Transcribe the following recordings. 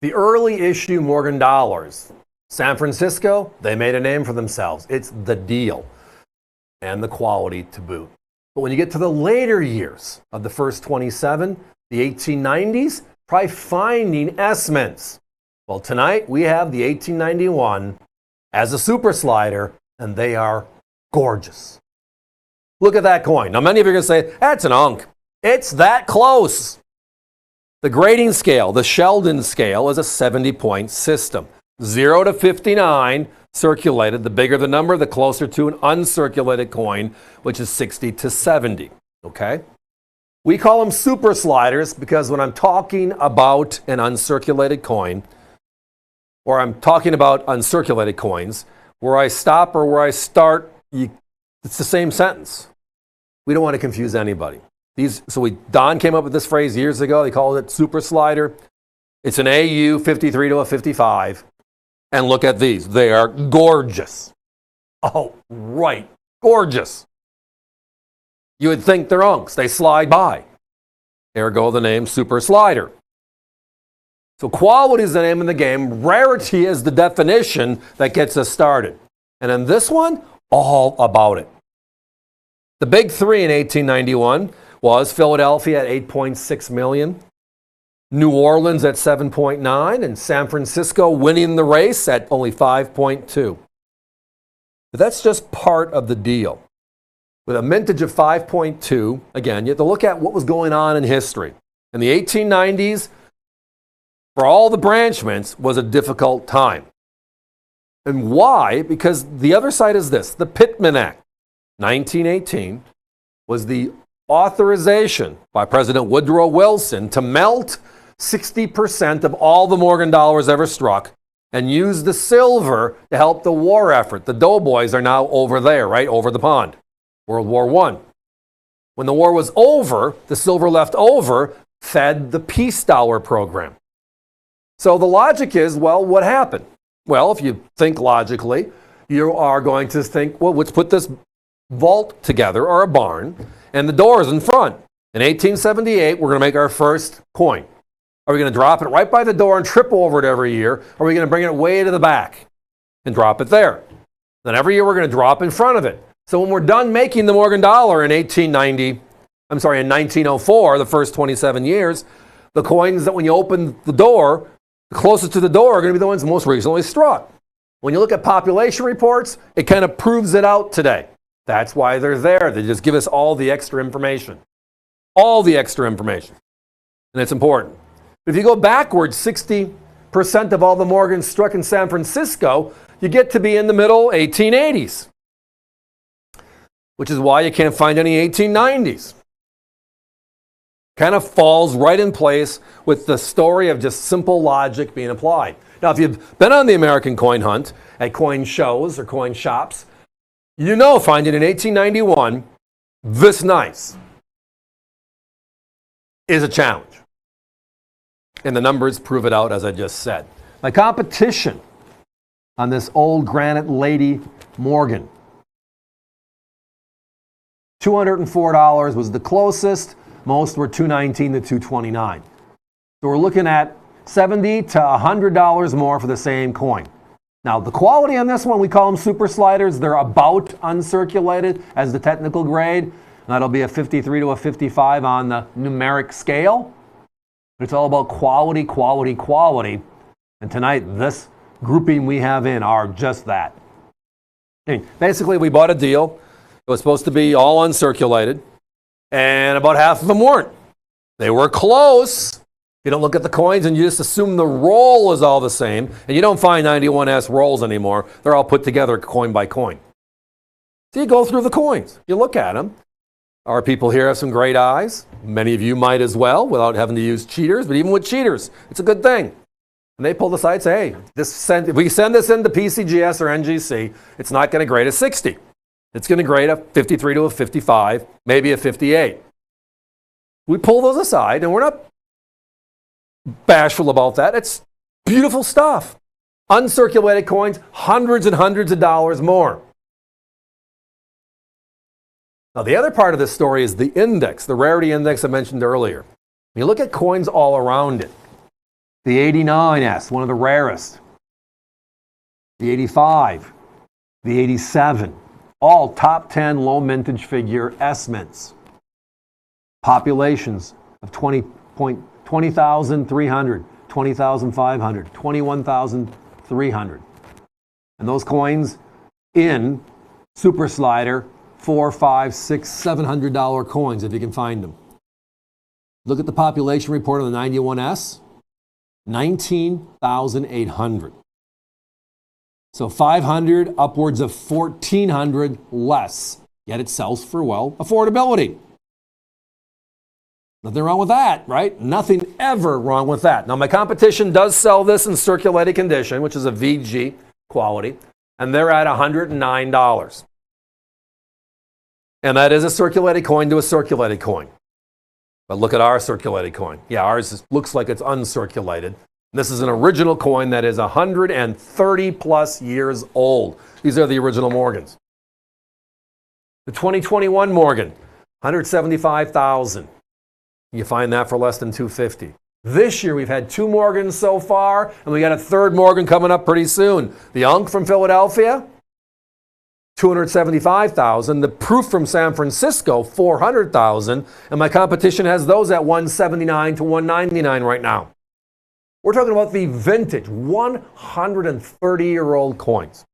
The early issue Morgan dollars. San Francisco, they made a name for themselves. It's the deal and the quality to boot. But when you get to the later years of the first 27, the 1890s, try finding S-mints. Well, tonight we have the 1891 as a super slider, and they are gorgeous. Look at that coin. Now, many of you are going to say, that's an unk. It's that close. The grading scale, the Sheldon scale, is a 70-point system. 0 to 59 circulated. The bigger the number, the closer to an uncirculated coin, which is 60 to 70. Okay? We call them super sliders because when I'm talking about an uncirculated coin, or I'm talking about uncirculated coins, where I stop or where I start, it's the same sentence. We don't want to confuse anybody. Don came up with this phrase years ago. They called it super slider. It's an AU 53 to a 55. And look at these. They are gorgeous. Oh, right. Gorgeous. You would think they're unks. They slide by. Ergo the name super slider. So quality is the name of the game. Rarity is the definition that gets us started. And in this one, all about it. The big three in 1891 was Philadelphia at 8.6 million, New Orleans at 7.9, and San Francisco winning the race at only 5.2. But that's just part of the deal. With a mintage of 5.2, again, you have to look at what was going on in history. In the 1890s, for all the branchments, was a difficult time. And why? Because the other side is this. The Pittman Act, 1918, was the authorization by President Woodrow Wilson to melt 60% of all the Morgan dollars ever struck and use the silver to help the war effort. The doughboys are now over there, right over the pond. World War I. When the war was over, the silver left over fed the peace dollar program. So the logic is, well, what happened? Well, if you think logically, you are going to think, well, let's put this vault together, or a barn, and the doors in front. In 1878, we're going to make our first coin. Are we going to drop it right by the door and trip over it every year? Or are we going to bring it way to the back and drop it there? Then every year we're going to drop in front of it. So when we're done making the Morgan dollar in 1904, the first 27 years, the coins that when you open the door, the closest to the door are going to be the ones most recently struck. When you look at population reports, it kind of proves it out today. That's why they're there. They just give us all the extra information. All the extra information. And it's important. If you go backwards, 60% of all the Morgans struck in San Francisco, you get to be in the middle 1880s. Which is why you can't find any 1890s. Kind of falls right in place with the story of just simple logic being applied. Now, if you've been on the American coin hunt at coin shows or coin shops, you know finding an 1891 this nice is a challenge. And the numbers prove it out, as I just said. My competition on this old granite Lady Morgan. $204 was the closest. Most were $219 to $229. So we're looking at $70 to $100 more for the same coin. Now, the quality on this one, we call them super sliders. They're about uncirculated as the technical grade. That'll be a 53 to a 55 on the numeric scale. But it's all about quality, quality, quality. And tonight, this grouping we have in are just that. Basically, we bought a deal. It was supposed to be all uncirculated. And about half of them weren't. They were close. You don't look at the coins and you just assume the roll is all the same. And you don't find 91S rolls anymore. They're all put together coin by coin. So you go through the coins. You look at them. Our people here have some great eyes. Many of you might as well without having to use cheaters. But even with cheaters, it's a good thing. And they pull the side and say, hey, if we send this into PCGS or NGC, it's not going to grade a 60. It's going to grade a 53 to a 55, maybe a 58. We pull those aside, and we're not bashful about that. It's beautiful stuff. Uncirculated coins, hundreds and hundreds of dollars more. Now, the other part of this story is the index, the rarity index I mentioned earlier. When you look at coins all around it, The 89S, one of the rarest. The 85, the 87, all top 10 low mintage figure S mints. Populations of 20,300, 20,500, 21,300. And those coins in Super Slider, $400, $500, $600, $700 coins if you can find them. Look at the population report on the 91S, 19,800. So 500, upwards of 1,400 less. Yet it sells for, well, affordability. Nothing wrong with that, right? Nothing ever wrong with that. Now, my competition does sell this in circulating condition, which is a VG quality, and they're at $109. And that is a circulated coin to a circulated coin. But look at our circulated coin. Yeah, ours looks like it's uncirculated. This is an original coin that is 130 plus years old. These are the original Morgans. The 2021 Morgan, $175,000. You find that for less than $250. This year we've had 2 Morgans so far, and we got a 3rd Morgan coming up pretty soon. The Unk from Philadelphia, $275,000. The Proof from San Francisco, $400,000. And my competition has those at $179 to $199 right now. We're talking about the vintage 130-year-old coins.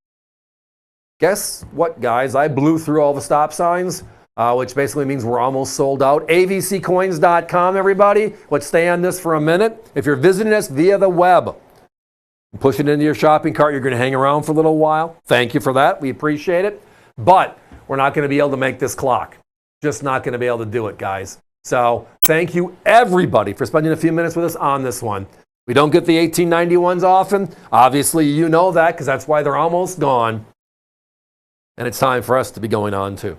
Guess what, guys? I blew through all the stop signs, which basically means we're almost sold out. avccoins.com, everybody. Let's stay on this for a minute. If you're visiting us via the web, push it into your shopping cart. You're going to hang around for a little while. Thank you for that. We appreciate it. But we're not going to be able to make this clock. Just not going to be able to do it, guys. So thank you, everybody, for spending a few minutes with us on this one. We don't get the 1891s often. Obviously, you know that because that's why they're almost gone. And it's time for us to be going on too.